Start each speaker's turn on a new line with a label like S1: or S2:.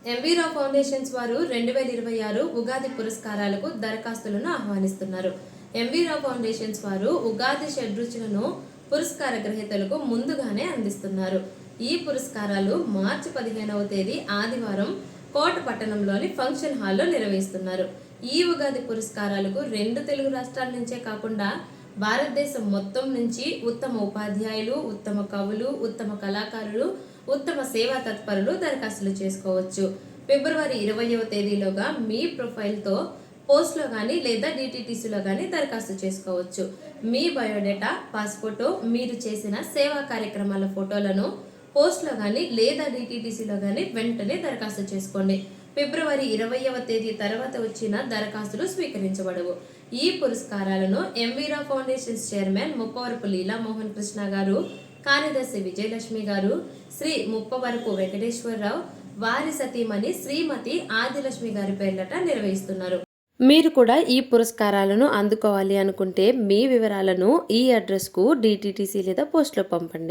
S1: M V Rao foundations వారు 2026 ఉగాది పురస్కారాలకు దరఖాస్తులను ఆహ్వానిస్తున్నారు. ఎంవీరావు ఫౌండేషన్స్ వారు ఉగాది షడ్రుచులను పురస్కార గ్రహీతలకు ముందుగానే అందిస్తున్నారు. ఈ పురస్కారాలు మార్చి 15వ తేదీ ఆదివారం కోట పట్టణంలోని ఫంక్షన్ హాల్లో నిర్వహిస్తున్నారు. ఈ ఉగాది పురస్కారాలకు 2 తెలుగు రాష్ట్రాల నుంచే కాకుండా భారతదేశం మొత్తం నుంచి ఉత్తమ ఉపాధ్యాయులు, ఉత్తమ కవులు, ఉత్తమ కళాకారులు, ఉత్తమ సేవా తత్పరులు దరఖాస్తులు చేసుకోవచ్చు. ఫిబ్రవరి 20వ తేదీలోగా మీ ప్రొఫైల్తో పోస్ట్లో కానీ లేదా డిటిటిసిలో కానీ దరఖాస్తు చేసుకోవచ్చు. మీ బయోడేటా, పాస్ఫోటో, మీరు చేసిన సేవా కార్యక్రమాల ఫోటోలను పోస్ట్లో కానీ లేదా డిటిటిసిలో కానీ వెంటనే దరఖాస్తు చేసుకోండి. ఫిబ్రవరి 20వ తేదీ తర్వాత వచ్చిన దరఖాస్తులు స్వీకరించబడవు. ఈ పురస్కారాలను ఎంవీరావు ఫౌండేషన్స్ చైర్మన్ ముప్పవరపు లీలామోహన్ కృష్ణ గారు, కార్యదర్శి విజయలక్ష్మి గారు, శ్రీ ముప్పవరపు వెంకటేశ్వరరావు, వారి సతీమణి శ్రీమతి ఆదిలక్ష్మి గారి పేర్లట నిర్వహిస్తున్నారు. మీరు కూడా ఈ పురస్కారాలను అందుకోవాలి అనుకుంటే మీ వివరాలను ఈ అడ్రస్కు డిటిటిసి లేదా పోస్ట్లో పంపండి.